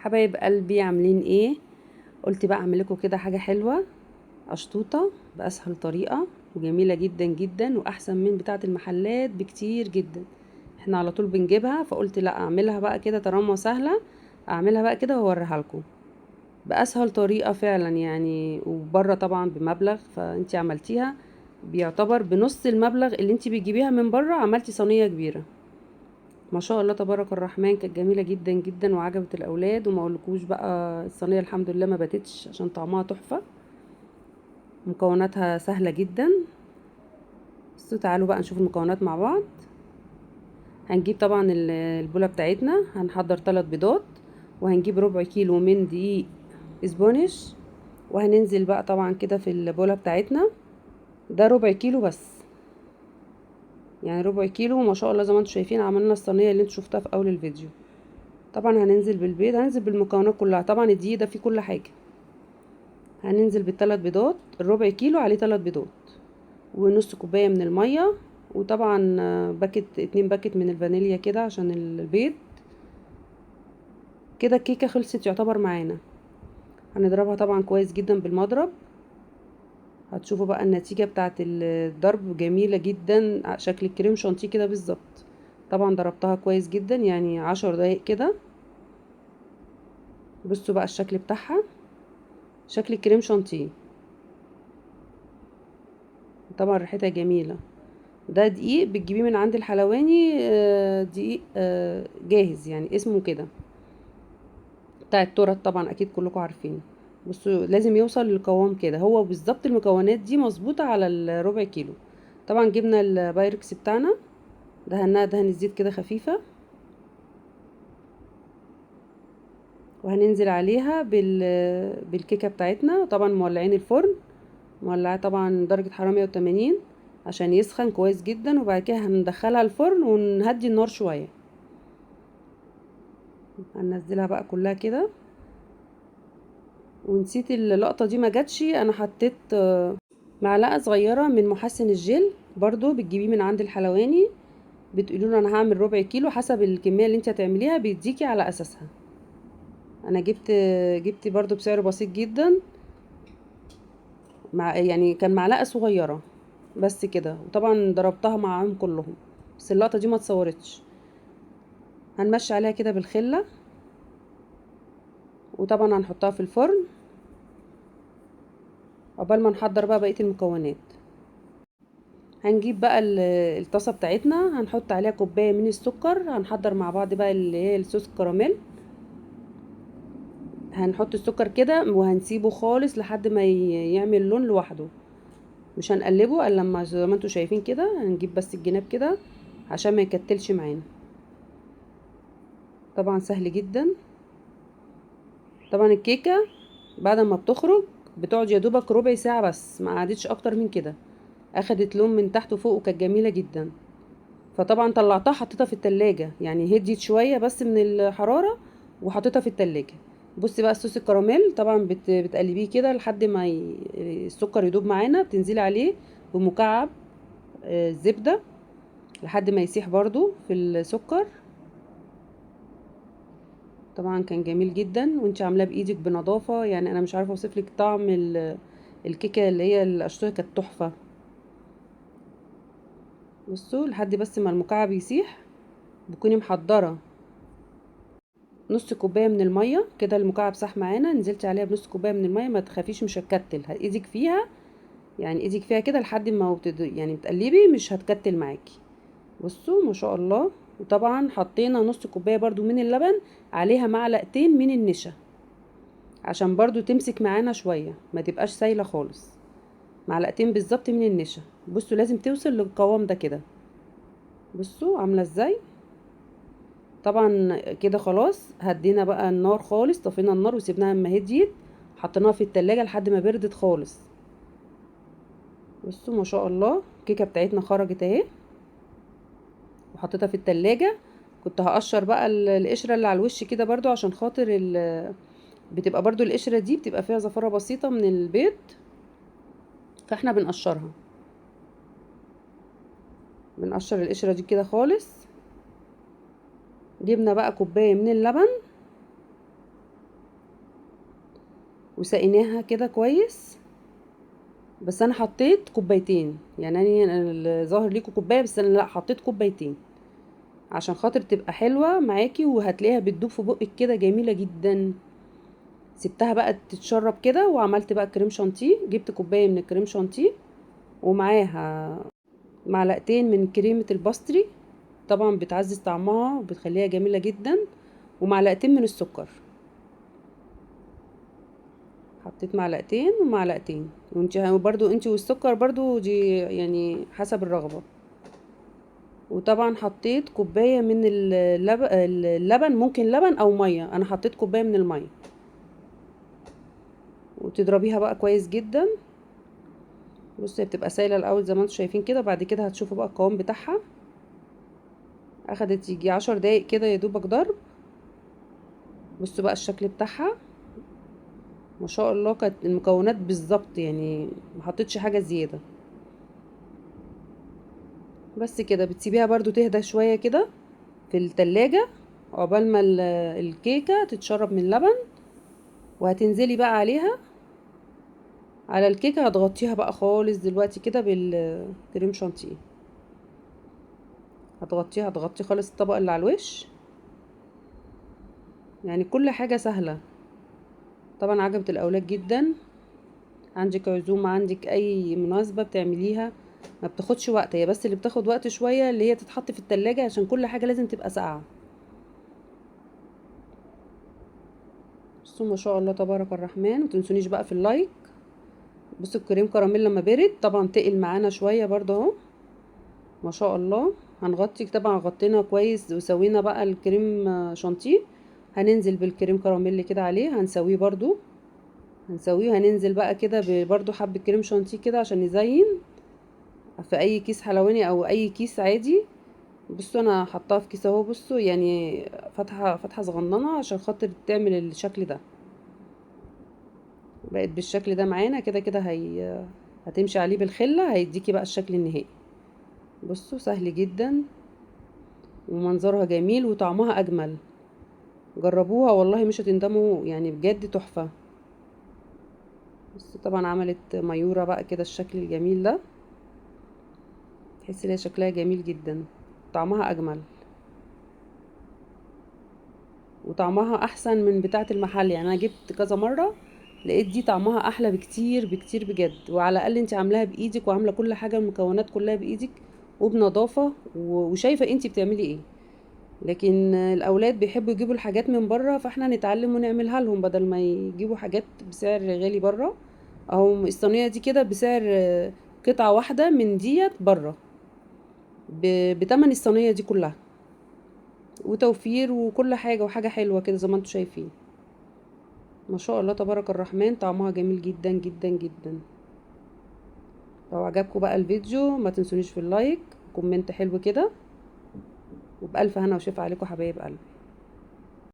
حبايب قلبي عاملين ايه؟ قلت بقى اعمل لكم كده حاجه حلوه، اشطوطه باسهل طريقه وجميله جدا جدا واحسن من بتاعه المحلات بكتير جدا. احنا على طول بنجيبها، فقلت لا اعملها بقى كده طالما سهله، اعملها بقى كده واوريها لكم باسهل طريقه فعلا يعني. وبره طبعا بمبلغ، فانتي عملتيها بيعتبر بنص المبلغ اللي انتي بتجيبيها من بره، عملتي صينيه كبيره. ما شاء الله تبارك الرحمن، كانت جميله جدا جدا وعجبت الاولاد. وما اقولكوش بقى الصينيه الحمد لله ما باتتش عشان طعمها تحفه. مكوناتها سهله جدا. بس تعالوا بقى نشوف المكونات مع بعض. هنجيب طبعا البوله بتاعتنا، هنحضر 3 بيضات، وهنجيب ربع كيلو من دقيق اسبونش، وهننزل بقى طبعا كده في البوله بتاعتنا. ده ربع كيلو بس، يعني ربع كيلو ما شاء الله. زي ما انتم شايفين عملنا الصينيه اللي انتم شفتها في اول الفيديو. طبعا هننزل بالبيض، هننزل بالمكونات كلها. طبعا الدقيق ده فيه كل حاجه. هننزل بالثلاث بيضات، الربع كيلو عليه 3 بيضات، ونص كوبايه من الميه. وطبعا باكت 2 باكت من الفانيليا كده عشان البيض. كده الكيكه خلصت يعتبر معانا. هنضربها طبعا كويس جدا بالمضرب. هتشوفوا بقى النتيجه بتاعه الضرب جميله جدا، شكل الكريم شانتيه كده بالظبط. طبعا ضربتها كويس جدا يعني 10 دقايق كده. بصوا بقى الشكل بتاعها، شكل الكريم شانتيه. طبعا ريحتها جميله. ده دقيق بتجيبيه من عند الحلواني، دقيق جاهز يعني اسمه كده، بتاع التورت طبعا اكيد كلكم عارفينه. بصوا لازم يوصل للقوام كده، هو بالظبط المكونات دي مظبوطه على الربع كيلو. طبعا جبنا البايركس بتاعنا، دهناها دهن الزيت كده خفيفه، وهننزل عليها بالكيكه بتاعتنا. طبعا مولعين الفرن، مولعاه طبعا درجه حراره 180 عشان يسخن كويس جدا. وبعد كده هندخلها الفرن ونهدي النار شويه. هننزلها بقى كلها كده. ونسيت اللقطة دي ما جاتش، انا حطيت معلقة صغيرة من محسن الجل، برضو بتجيبيه من عند الحلواني. بتقولوا له انا هعمل ربع كيلو، حسب الكمية اللي انت هتعمليها بيديكي على اساسها. انا جبت برضو بسعر بسيط جدا، مع يعني كان معلقة صغيرة بس كده. وطبعا ضربتها معاهم كلهم، بس اللقطة دي ما اتصورتش. هنمشي عليها كده بالخلة، وطبعا هنحطها في الفرن عقبال ما نحضر بقى بقية المكونات. هنجيب بقى الطاسه بتاعتنا، هنحط عليها كوبايه من السكر. هنحضر مع بعض بقى اللي هي الصوص الكراميل. هنحط السكر كده وهنسيبه خالص لحد ما يعمل لون لوحده. مش هنقلبه الا لما زي ما انتوا شايفين كده. هنجيب بس الجناب كده عشان ما يكتلش معانا. طبعا سهل جدا. طبعا الكيكه بعد ما بتخرج بتقعد يا دوبك ربع ساعه بس، ما قعدتش اكتر من كده. اخدت لون من تحت وفوق وكانت جميله جدا. فطبعا طلعتها حطيتها في التلاجة، يعني هديت شوية بس من الحرارة، وحطيتها في التلاجة. بصي بقى الصوص الكراميل طبعا بتقلبيه كده لحد ما السكر يدوب معانا. بتنزلي عليه بمكعب زبدة لحد ما يسيح برضو في السكر. طبعا كان جميل جدا، وانت عاملاه بايدك بنظافة. يعني انا مش عارفة اوصفلك طعم الكيكة اللي هي القشطوطة، كانت تحفة. بصوا لحد بس ما المكعب يسيح بكوني محضرة نص كوبايه من الميه كده. المكعب صح معانا، نزلت عليها بنص كوبايه من الميه. ما تخافيش مش هتكتل، ايدك فيها، يعني ايدك فيها كده لحد ما يعني بتقلبي مش هتكتل معاكي. بصوا ما شاء الله. وطبعا حطينا نص كوبايه برضو من اللبن، عليها معلقتين من النشا عشان برضو تمسك معانا شويه، ما تبقاش سايله خالص. معلقتين بالظبط من النشا. بصوا لازم توصل للقوام ده كده. بصوا عامله ازاي. طبعا كده خلاص هدينا بقى النار خالص، طفينا النار وسيبناها اما هديت. حطيناها في التلاجة لحد ما بردت خالص. بصوا ما شاء الله الكيكه بتاعتنا خرجت اهي، وحطيتها في التلاجة. كنت هقشر بقى القشره اللي على الوش كده برضو عشان خاطر بتبقى برضو القشره دي بتبقى فيها زفاره بسيطه من البيض، فاحنا بنقشرها. بنقشر القشره دي كده خالص. جبنا بقى كوبايه من اللبن، وسقيناها كده كويس. بس انا حطيت كوبايتين، يعني انا ظاهر ليكم كوبايه بس انا لا حطيت كوبايتين عشان خاطر تبقى حلوه معاكي، وهتلاقيها بتدوب في بقك كده جميله جدا. سبتها بقى تتشرب كده، وعملت بقى كريم شانتيه. جبت كوبايه من الكريم شانتيه ومعاها معلقتين من كريمه الباستري، طبعا بتعزز طعمها وبتخليها جميله جدا، ومعلقتين من السكر. حطيت معلقتين ومعلقتين، وانت برضو انت والسكر برضو دي يعني حسب الرغبه. وطبعا حطيت كوبايه من اللبن، ممكن لبن او ميه، انا حطيت كوبايه من الميه. وتضربيها بقى كويس جدا. بصي هي بتبقى سايله الاول زي ما انتم شايفين كده، بعد كده هتشوفوا بقى القوام بتاعها. اخدت يجي 10 دقايق كده يا دوبك ضرب. بصوا بقى الشكل بتاعها ما شاء الله، كانت المكونات بالظبط يعني ما حطيتش حاجه زياده. بس كده بتسيبيها برضو تهدى شويه كده في التلاجة عقبال ما الكيكه تتشرب من اللبن. وهتنزلي بقى عليها على الكيكه، هتغطيها بقى خالص دلوقتي كده بالكريم شانتيه. هتغطي خالص الطبقه اللي على الوش. يعني كل حاجه سهله. طبعا عجبت الاولاد جدا. عندك عزومه، عندك اي مناسبه بتعمليها، ما بتاخدش وقت. هي بس اللي بتاخد وقت شويه اللي هي تتحط في التلاجة عشان كل حاجه لازم تبقى ساقعه. بصوا ما شاء الله تبارك الرحمن. وتنسونيش بقى في اللايك. بصوا الكريم كراميل لما برد طبعا تقل معانا شويه برضه اهو ما شاء الله. هنغطي طبعا، غطينا كويس وسوينا بقى الكريم شانتيه. هننزل بالكريم كراميل كده عليه، هنسويه برضو. هنسويه هننزل بقى كده برضو حبة كريم شانتيه كده عشان نزين في اي كيس حلواني او اي كيس عادي. بصوا انا حطاها في كيس اهو، بصوا يعني فتحة صغننة عشان خاطر تعمل الشكل ده. بقت بالشكل ده معانا كده كده. هتمشي عليه بالخلة هيديكي بقى الشكل النهائي. بصوا سهل جدا ومنظرها جميل وطعمها اجمل. جربوها والله مش هتندموا، يعني بجد تحفة. بس طبعا عملت ميورة بقى كده الشكل الجميل ده. تحسي ليها شكلها جميل جدا، طعمها اجمل وطعمها احسن من بتاعة المحل. يعني انا جبت كذا مرة لقيت دي طعمها احلى بكتير بكتير بجد. وعلى الاقل انت عاملاها بايدك وعاملة كل حاجة، المكونات كلها بايدك وبنظافة وشايفة انت بتعملي ايه. لكن الاولاد بيحبوا يجيبوا الحاجات من بره، فاحنا نتعلم ونعملها لهم بدل ما يجيبوا حاجات بسعر غالي بره. اهو الصينيه دي كده بسعر قطعه واحده من ديت بره بتمن الصينيه دي كلها، وتوفير وكل حاجه وحاجه حلوه كده زي ما انتم شايفين. ما شاء الله تبارك الرحمن، طعمها جميل جدا جدا جدا. لو عجبكم بقى الفيديو ما تنسونيش في اللايك، كومنت حلو كده، وبألف هنا وشفا عليكم حبايب قلبي.